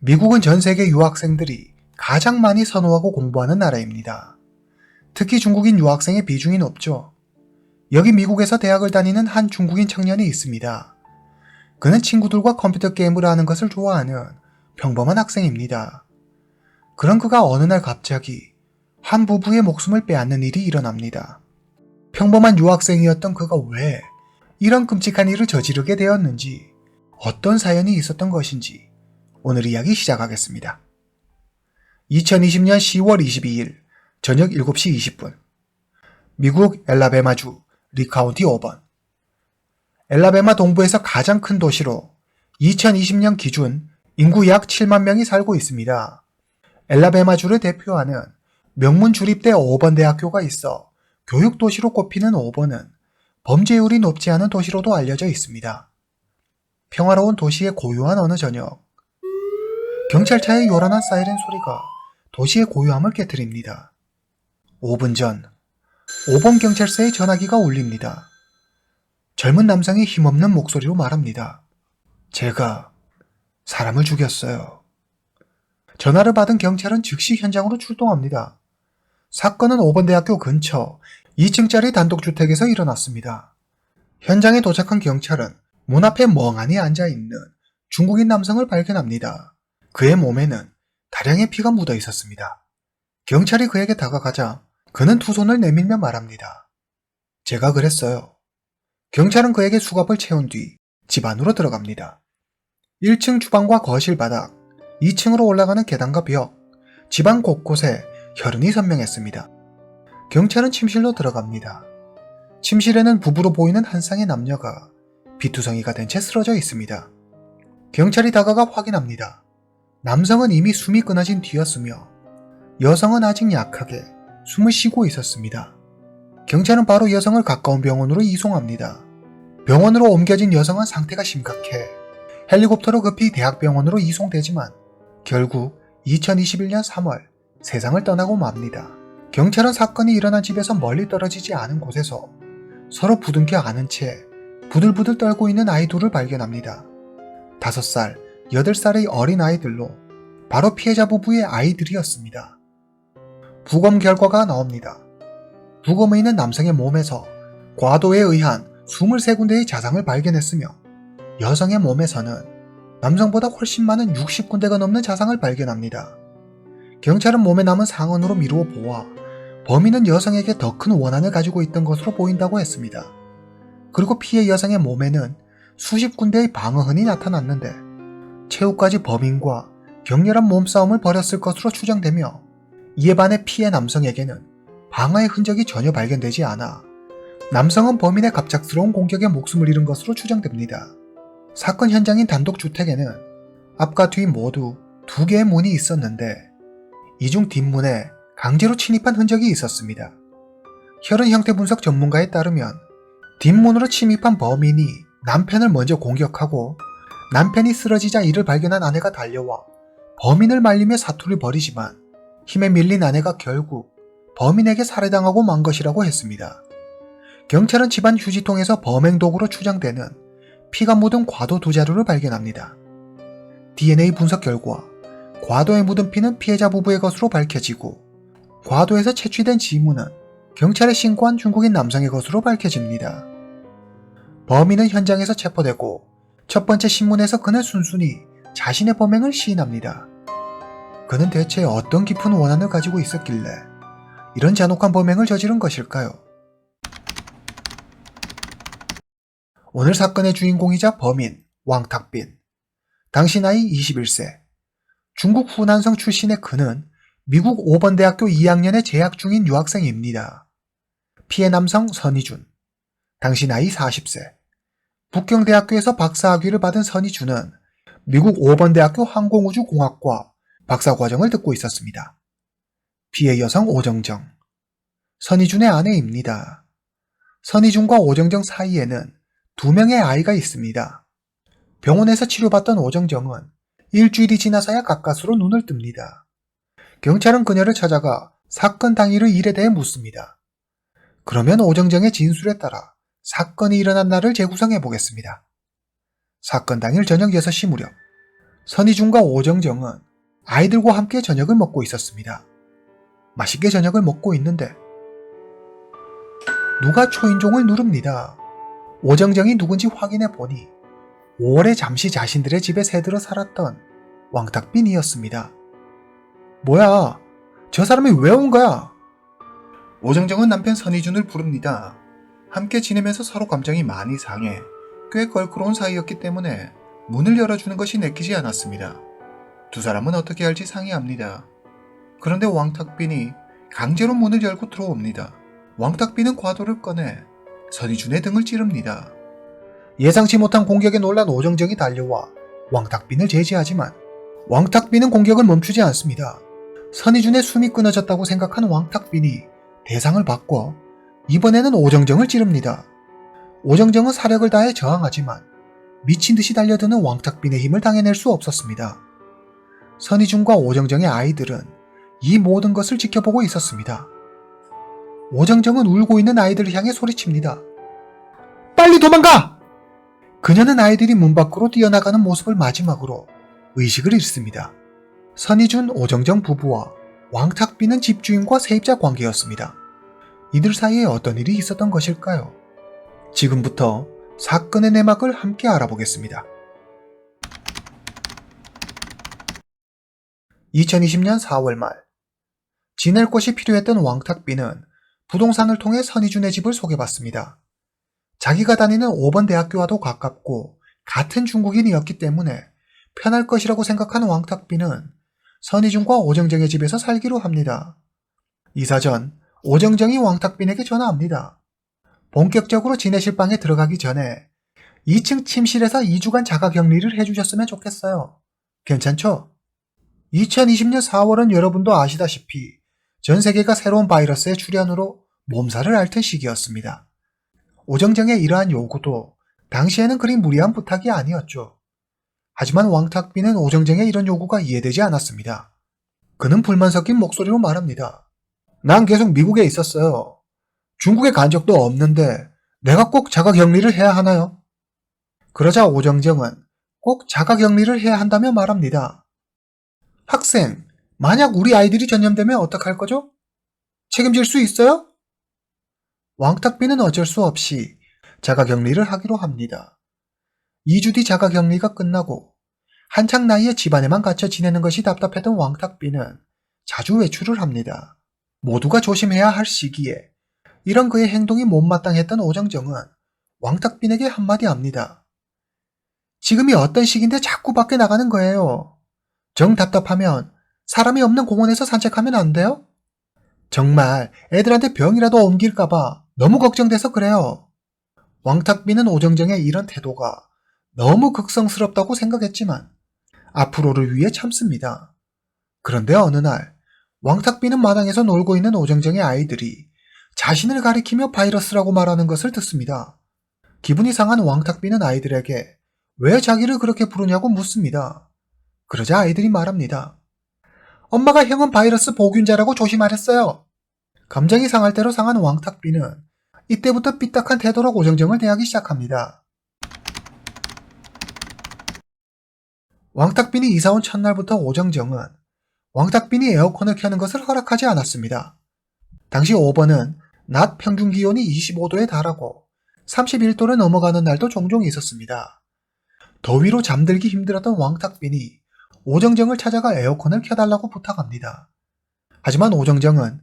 미국은 전 세계 유학생들이 가장 많이 선호하고 공부하는 나라입니다. 특히 중국인 유학생의 비중이 높죠. 여기 미국에서 대학을 다니는 한 중국인 청년이 있습니다. 그는 친구들과 컴퓨터 게임을 하는 것을 좋아하는 평범한 학생입니다. 그런 그가 어느 날 갑자기 한 부부의 목숨을 빼앗는 일이 일어납니다. 평범한 유학생이었던 그가 왜 이런 끔찍한 일을 저지르게 되었는지, 어떤 사연이 있었던 것인지 오늘 이야기 시작하겠습니다. 2020년 10월 22일 저녁 7시 20분 미국 엘라베마주 리카운티 5번 엘라베마 동부에서 가장 큰 도시로 2020년 기준 인구 약 7만 명이 살고 있습니다. 엘라베마주를 대표하는 명문 주립대 5번 대학교가 있어 교육도시로 꼽히는 5번은 범죄율이 높지 않은 도시로도 알려져 있습니다. 평화로운 도시의 고요한 어느 저녁, 경찰차의 요란한 사이렌 소리가 도시의 고요함을 깨트립니다. 5분 전, 5번 경찰서의 전화기가 울립니다. 젊은 남성이 힘없는 목소리로 말합니다. 제가 사람을 죽였어요. 전화를 받은 경찰은 즉시 현장으로 출동합니다. 사건은 5번 대학교 근처 2층짜리 단독주택에서 일어났습니다. 현장에 도착한 경찰은 문 앞에 멍하니 앉아있는 중국인 남성을 발견합니다. 그의 몸에는 다량의 피가 묻어 있었습니다. 경찰이 그에게 다가가자 그는 두 손을 내밀며 말합니다. 제가 그랬어요. 경찰은 그에게 수갑을 채운 뒤 집 안으로 들어갑니다. 1층 주방과 거실 바닥, 2층으로 올라가는 계단과 벽, 집안 곳곳에 혈흔이 선명했습니다. 경찰은 침실로 들어갑니다. 침실에는 부부로 보이는 한 쌍의 남녀가 비투성이가 된 채 쓰러져 있습니다. 경찰이 다가가 확인합니다. 남성은 이미 숨이 끊어진 뒤였으며 여성은 아직 약하게 숨을 쉬고 있었습니다. 경찰은 바로 여성을 가까운 병원으로 이송합니다. 병원으로 옮겨진 여성은 상태가 심각해 헬리콥터로 급히 대학병원으로 이송되지만 결국 2021년 3월 세상을 떠나고 맙니다. 경찰은 사건이 일어난 집에서 멀리 떨어지지 않은 곳에서 서로 부둥켜 안은 채 부들부들 떨고 있는 아이 둘을 발견합니다. 5살, 8살의 어린 아이들로 바로 피해자 부부의 아이들이었습니다. 부검 결과가 나옵니다. 부검의는 남성의 몸에서 과도에 의한 23군데의 자상을 발견했으며 여성의 몸에서는 남성보다 훨씬 많은 60군데가 넘는 자상을 발견합니다. 경찰은 몸에 남은 상흔으로 미루어 보아 범인은 여성에게 더 큰 원한을 가지고 있던 것으로 보인다고 했습니다. 그리고 피해 여성의 몸에는 수십 군데의 방어흔이 나타났는데 최후까지 범인과 격렬한 몸싸움을 벌였을 것으로 추정되며 이에 반해 피해 남성에게는 방어의 흔적이 전혀 발견되지 않아 남성은 범인의 갑작스러운 공격에 목숨을 잃은 것으로 추정됩니다. 사건 현장인 단독주택에는 앞과 뒤 모두 2개의 문이 있었는데 이 중 뒷문에 강제로 침입한 흔적이 있었습니다. 혈흔 형태 분석 전문가에 따르면 뒷문으로 침입한 범인이 남편을 먼저 공격하고 남편이 쓰러지자 이를 발견한 아내가 달려와 범인을 말리며 사투를 벌이지만 힘에 밀린 아내가 결국 범인에게 살해당하고 만 것이라고 했습니다. 경찰은 집안 휴지통에서 범행 도구로 추정되는 피가 묻은 과도 2자루를 발견합니다. DNA 분석 결과 과도에 묻은 피는 피해자 부부의 것으로 밝혀지고 과도에서 채취된 지문은 경찰에 신고한 중국인 남성의 것으로 밝혀집니다. 범인은 현장에서 체포되고 첫 번째 신문에서 그는 순순히 자신의 범행을 시인합니다. 그는 대체 어떤 깊은 원한을 가지고 있었길래 이런 잔혹한 범행을 저지른 것일까요? 오늘 사건의 주인공이자 범인 왕탁빈. 당시 나이 21세. 중국 후난성 출신의 그는 미국 5번 대학교 2학년에 재학 중인 유학생입니다. 피해 남성 선희준. 당시 나이 40세. 북경대학교에서 박사학위를 받은 선희준은 미국 5번 대학교 항공우주공학과 박사과정을 듣고 있었습니다. 피해 여성 오정정. 선희준의 아내입니다. 선희준과 오정정 사이에는 2명의 아이가 있습니다. 병원에서 치료받던 오정정은 일주일이 지나서야 가까스로 눈을 뜹니다. 경찰은 그녀를 찾아가 사건 당일의 일에 대해 묻습니다. 그러면 오정정의 진술에 따라 사건이 일어난 날을 재구성해 보겠습니다. 사건 당일 저녁 6시 무렵 선희준과 오정정은 아이들과 함께 저녁을 먹고 있었습니다. 맛있게 저녁을 먹고 있는데 누가 초인종을 누릅니다. 오정정이 누군지 확인해 보니 5월에 잠시 자신들의 집에 새들어 살았던 왕탁빈이었습니다. 뭐야, 저 사람이 왜 온 거야? 오정정은 남편 선희준을 부릅니다. 함께 지내면서 서로 감정이 많이 상해 꽤 걸크러운 사이였기 때문에 문을 열어주는 것이 내키지 않았습니다. 두 사람은 어떻게 할지 상의합니다. 그런데 왕탁빈이 강제로 문을 열고 들어옵니다. 왕탁빈은 과도를 꺼내 선희준의 등을 찌릅니다. 예상치 못한 공격에 놀란 오정정이 달려와 왕탁빈을 제지하지만 왕탁빈은 공격을 멈추지 않습니다. 선희준의 숨이 끊어졌다고 생각한 왕탁빈이 대상을 바꿔 이번에는 오정정을 찌릅니다. 오정정은 사력을 다해 저항하지만 미친 듯이 달려드는 왕탁빈의 힘을 당해낼 수 없었습니다. 선희준과 오정정의 아이들은 이 모든 것을 지켜보고 있었습니다. 오정정은 울고 있는 아이들을 향해 소리칩니다. 빨리 도망가! 그녀는 아이들이 문 밖으로 뛰어나가는 모습을 마지막으로 의식을 잃습니다. 선희준, 오정정 부부와 왕탁빈은 집주인과 세입자 관계였습니다. 이들 사이에 어떤 일이 있었던 것일까요? 지금부터 사건의 내막을 함께 알아보겠습니다. 2020년 4월 말, 지낼 곳이 필요했던 왕탁빈은 부동산을 통해 선희준의 집을 소개받습니다. 자기가 다니는 5번 대학교와도 가깝고 같은 중국인이었기 때문에 편할 것이라고 생각한 왕탁빈은 선희준과 오정정의 집에서 살기로 합니다. 이사 전 오정정이 왕탁빈에게 전화합니다. 본격적으로 지내실 방에 들어가기 전에 2층 침실에서 2주간 자가격리를 해주셨으면 좋겠어요. 괜찮죠? 2020년 4월은 여러분도 아시다시피 전 세계가 새로운 바이러스의 출현으로 몸살을 앓던 시기였습니다. 오정정의 이러한 요구도 당시에는 그리 무리한 부탁이 아니었죠. 하지만 왕탁빈은 오정정의 이런 요구가 이해되지 않았습니다. 그는 불만 섞인 목소리로 말합니다. 난 계속 미국에 있었어요. 중국에 간 적도 없는데 내가 꼭 자가격리를 해야 하나요? 그러자 오정정은 꼭 자가격리를 해야 한다며 말합니다. 학생, 만약 우리 아이들이 전염되면 어떡할 거죠? 책임질 수 있어요? 왕탁빈은 어쩔 수 없이 자가격리를 하기로 합니다. 2주 뒤 자가격리가 끝나고 한창 나이에 집안에만 갇혀 지내는 것이 답답했던 왕탁빈은 자주 외출을 합니다. 모두가 조심해야 할 시기에 이런 그의 행동이 못마땅했던 오정정은 왕탁빈에게 한마디 합니다. 지금이 어떤 시기인데 자꾸 밖에 나가는 거예요. 정 답답하면 사람이 없는 공원에서 산책하면 안 돼요? 정말 애들한테 병이라도 옮길까봐 너무 걱정돼서 그래요. 왕탁빈은 오정정의 이런 태도가 너무 극성스럽다고 생각했지만 앞으로를 위해 참습니다. 그런데 어느 날 왕탁빈은 마당에서 놀고 있는 오정정의 아이들이 자신을 가리키며 바이러스라고 말하는 것을 듣습니다. 기분이 상한 왕탁빈은 아이들에게 왜 자기를 그렇게 부르냐고 묻습니다. 그러자 아이들이 말합니다. 엄마가 형은 바이러스 보균자라고 조심하랬어요. 감정이 상할 대로 상한 왕탁빈은 이때부터 삐딱한 태도로 오정정을 대하기 시작합니다. 왕탁빈이 이사온 첫날부터 오정정은 왕탁빈이 에어컨을 켜는 것을 허락하지 않았습니다. 당시 5번은 낮 평균 기온이 25도에 달하고 31도를 넘어가는 날도 종종 있었습니다. 더위로 잠들기 힘들었던 왕탁빈이 오정정을 찾아가 에어컨을 켜달라고 부탁합니다. 하지만 오정정은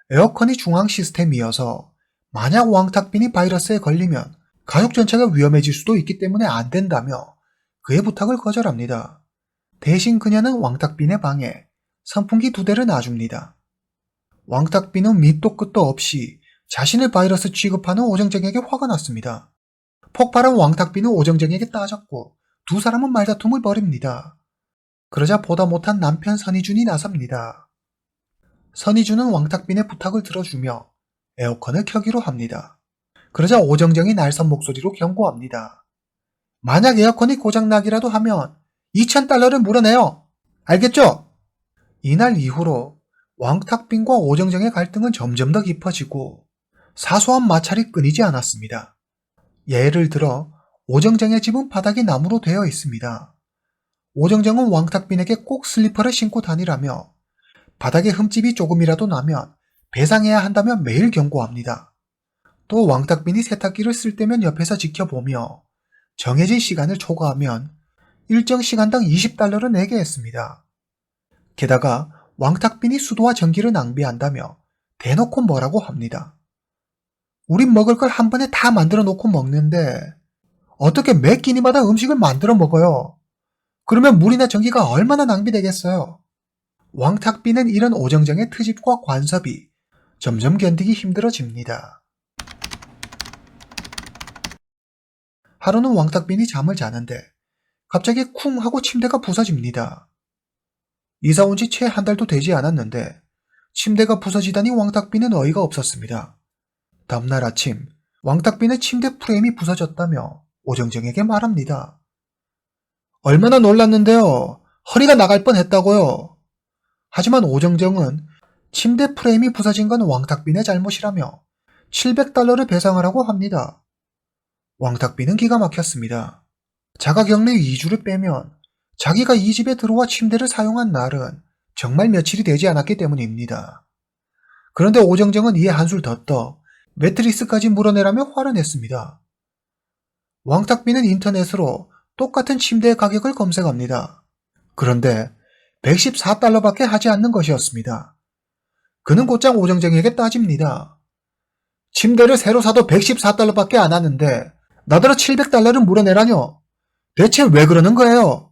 에어컨이 중앙 시스템이어서 만약 왕탁빈이 바이러스에 걸리면 가족 전체가 위험해질 수도 있기 때문에 안 된다며 그의 부탁을 거절합니다. 대신 그녀는 왕탁빈의 방에 선풍기 2대를 놔줍니다. 왕탁빈은 밑도 끝도 없이 자신을 바이러스 취급하는 오정정에게 화가 났습니다. 폭발한 왕탁빈은 오정정에게 따졌고 두 사람은 말다툼을 벌입니다. 그러자 보다 못한 남편 선희준이 나섭니다. 선희준은 왕탁빈의 부탁을 들어주며 에어컨을 켜기로 합니다. 그러자 오정정이 날선 목소리로 경고합니다. 만약 에어컨이 고장나기라도 하면 2,000달러를 물어내요. 알겠죠? 이날 이후로 왕탁빈과 오정정의 갈등은 점점 더 깊어지고 사소한 마찰이 끊이지 않았습니다. 예를 들어 오정정의 집은 바닥이 나무로 되어 있습니다. 오정정은 왕탁빈에게 꼭 슬리퍼를 신고 다니라며 바닥에 흠집이 조금이라도 나면 배상해야 한다며 매일 경고합니다. 또 왕탁빈이 세탁기를 쓸 때면 옆에서 지켜보며 정해진 시간을 초과하면 일정 시간당 20달러를 내게 했습니다. 게다가 왕탁빈이 수도와 전기를 낭비한다며 대놓고 뭐라고 합니다. 우린 먹을 걸 한 번에 다 만들어 놓고 먹는데 어떻게 매 끼니마다 음식을 만들어 먹어요? 그러면 물이나 전기가 얼마나 낭비되겠어요? 왕탁빈은 이런 오정정의 트집과 관섭이 점점 견디기 힘들어집니다. 하루는 왕탁빈이 잠을 자는데 갑자기 쿵 하고 침대가 부서집니다. 이사 온 지 채 한 달도 되지 않았는데 침대가 부서지다니 왕탁빈은 어이가 없었습니다. 다음날 아침 왕탁빈의 침대 프레임이 부서졌다며 오정정에게 말합니다. 얼마나 놀랐는데요. 허리가 나갈 뻔했다고요. 하지만 오정정은 침대 프레임이 부서진 건 왕탁빈의 잘못이라며 700달러를 배상하라고 합니다. 왕탁빈은 기가 막혔습니다. 자가격리 2주를 빼면 자기가 이 집에 들어와 침대를 사용한 날은 정말 며칠이 되지 않았기 때문입니다. 그런데 오정정은 이에 한술 더 떠 매트리스까지 물어내라며 화를 냈습니다. 왕탁빈은 인터넷으로 똑같은 침대의 가격을 검색합니다. 그런데 114달러밖에 하지 않는 것이었습니다. 그는 곧장 오정정에게 따집니다. 침대를 새로 사도 114달러밖에 안 하는데 나더러 700달러를 물어내라뇨. 대체 왜 그러는 거예요?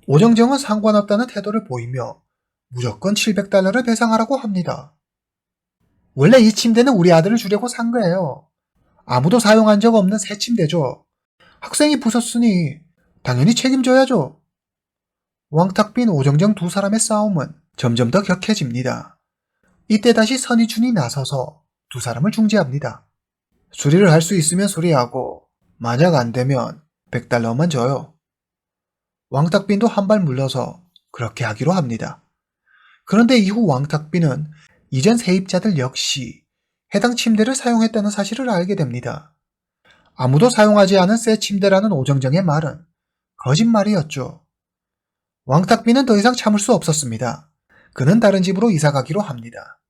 오정정은 상관없다는 태도를 보이며 무조건 700달러를 배상하라고 합니다. 원래 이 침대는 우리 아들을 주려고 산 거예요. 아무도 사용한 적 없는 새 침대죠. 학생이 부쉈으니 당연히 책임져야죠. 왕탁빈, 오정정 두 사람의 싸움은 점점 더 격해집니다. 이때 다시 선희준이 나서서 두 사람을 중재합니다. 수리를 할 수 있으면 수리하고 만약 안 되면 100달러만 줘요. 왕탁빈도 한 발 물러서 그렇게 하기로 합니다. 그런데 이후 왕탁빈은 이전 세입자들 역시 해당 침대를 사용했다는 사실을 알게 됩니다. 아무도 사용하지 않은 새 침대라는 오정정의 말은 거짓말이었죠. 왕탁빈은 더 이상 참을 수 없었습니다. 그는 다른 집으로 이사가기로 합니다.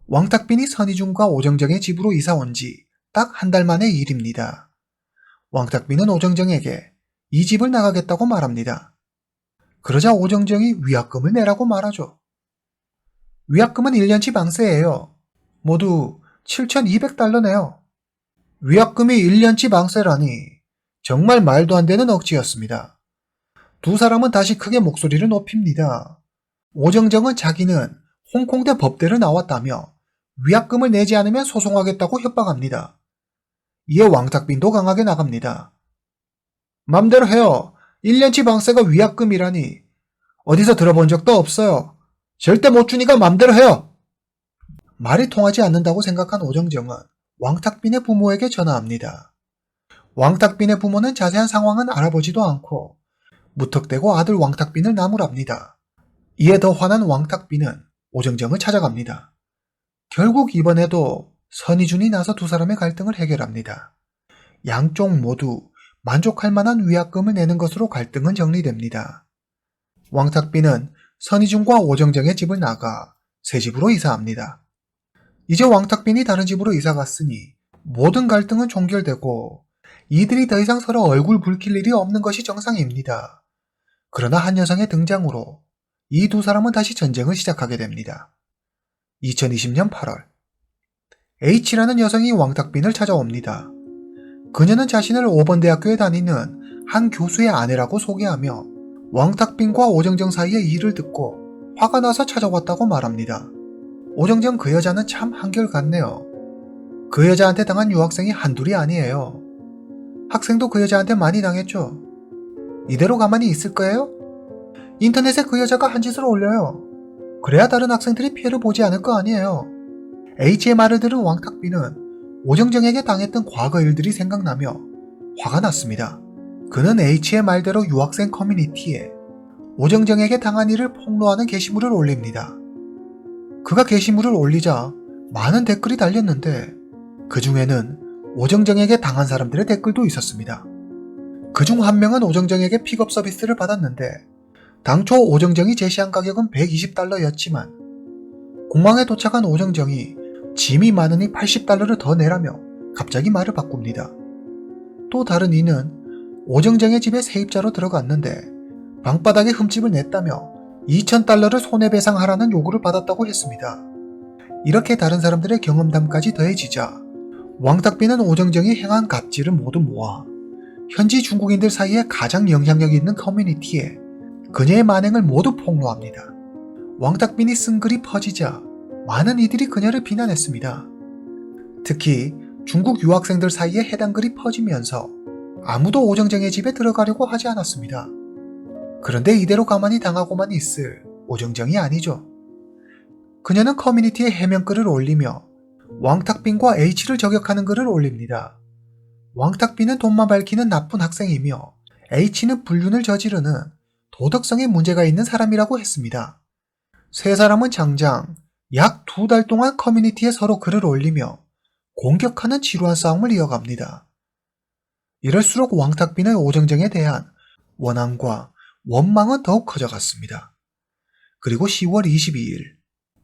왕탁빈이 선희준과 오정정의 집으로 이사 온 지 딱 한 달 만의 일입니다. 왕탁빈은 오정정에게 이 집을 나가겠다고 말합니다. 그러자 오정정이 위약금을 내라고 말하죠. 위약금은 1년치 방세예요. 모두 7,200달러네요. 위약금이 1년치 방세라니 정말 말도 안 되는 억지였습니다. 두 사람은 다시 크게 목소리를 높입니다. 오정정은 자기는 홍콩대 법대를 나왔다며 위약금을 내지 않으면 소송하겠다고 협박합니다. 이에 왕탁빈도 강하게 나갑니다. 맘대로 해요. 1년치 방세가 위약금이라니 어디서 들어본 적도 없어요. 절대 못 주니까 맘대로 해요. 말이 통하지 않는다고 생각한 오정정은 왕탁빈의 부모에게 전화합니다. 왕탁빈의 부모는 자세한 상황은 알아보지도 않고 무턱대고 아들 왕탁빈을 나무랍니다. 이에 더 화난 왕탁빈은 오정정을 찾아갑니다. 결국 이번에도 선희준이 나서 두 사람의 갈등을 해결합니다. 양쪽 모두 만족할 만한 위약금을 내는 것으로 갈등은 정리됩니다. 왕탁빈은 선희준과 오정정의 집을 나가 새 집으로 이사합니다. 이제 왕탁빈이 다른 집으로 이사갔으니 모든 갈등은 종결되고 이들이 더 이상 서로 얼굴 붉힐 일이 없는 것이 정상입니다. 그러나 한 여성의 등장으로 이 두 사람은 다시 전쟁을 시작하게 됩니다. 2020년 8월 H라는 여성이 왕탁빈을 찾아옵니다. 그녀는 자신을 5번 대학교에 다니는 한 교수의 아내라고 소개하며 왕탁빈과 오정정 사이의 일을 듣고 화가 나서 찾아왔다고 말합니다. 오정정 그 여자는 참 한결같네요. 그 여자한테 당한 유학생이 한둘이 아니에요. 학생도 그 여자한테 많이 당했죠. 이대로 가만히 있을 거예요? 인터넷에 그 여자가 한 짓을 올려요. 그래야 다른 학생들이 피해를 보지 않을 거 아니에요. H의 말을 들은 왕탁빈은 오정정에게 당했던 과거 일들이 생각나며 화가 났습니다. 그는 H의 말대로 유학생 커뮤니티에 오정정에게 당한 일을 폭로하는 게시물을 올립니다. 그가 게시물을 올리자 많은 댓글이 달렸는데 그 중에는 오정정에게 당한 사람들의 댓글도 있었습니다. 그중 한 명은 오정정에게 픽업 서비스를 받았는데 당초 오정정이 제시한 가격은 $120였지만 공항에 도착한 오정정이 짐이 많으니 $80를 더 내라며 갑자기 말을 바꿉니다. 또 다른 이는 오정정의 집에 세입자로 들어갔는데 방바닥에 흠집을 냈다며 $2000를 손해배상하라는 요구를 받았다고 했습니다. 이렇게 다른 사람들의 경험담까지 더해지자 왕탁빈은 오정정이 행한 갑질을 모두 모아 현지 중국인들 사이에 가장 영향력 있는 커뮤니티에 그녀의 만행을 모두 폭로합니다. 왕탁빈이 쓴 글이 퍼지자 많은 이들이 그녀를 비난했습니다. 특히 중국 유학생들 사이에 해당 글이 퍼지면서 아무도 오정정의 집에 들어가려고 하지 않았습니다. 그런데 이대로 가만히 당하고만 있을 오정정이 아니죠. 그녀는 커뮤니티에 해명글을 올리며 왕탁빈과 H를 저격하는 글을 올립니다. 왕탁빈은 돈만 밝히는 나쁜 학생이며 H는 불륜을 저지르는 도덕성에 문제가 있는 사람이라고 했습니다. 세 사람은 장장 약 2달 동안 커뮤니티에 서로 글을 올리며 공격하는 지루한 싸움을 이어갑니다. 이럴수록 왕탁빈의 오정정에 대한 원한과 원망은 더욱 커져갔습니다. 그리고 10월 22일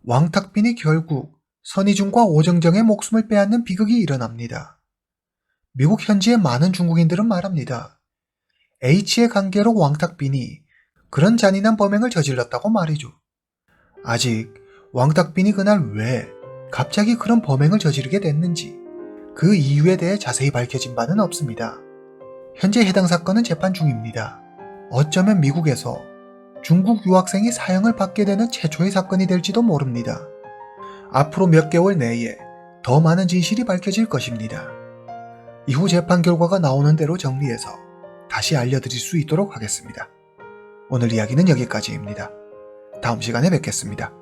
왕탁빈이 결국 선희준과 오정정의 목숨을 빼앗는 비극이 일어납니다. 미국 현지의 많은 중국인들은 말합니다. H의 관계로 왕탁빈이 그런 잔인한 범행을 저질렀다고 말이죠. 아직 왕탁빈이 그날 왜 갑자기 그런 범행을 저지르게 됐는지 그 이유에 대해 자세히 밝혀진 바는 없습니다. 현재 해당 사건은 재판 중입니다. 어쩌면 미국에서 중국 유학생이 사형을 받게 되는 최초의 사건이 될지도 모릅니다. 앞으로 몇 개월 내에 더 많은 진실이 밝혀질 것입니다. 이후 재판 결과가 나오는 대로 정리해서 다시 알려드릴 수 있도록 하겠습니다. 오늘 이야기는 여기까지입니다. 다음 시간에 뵙겠습니다.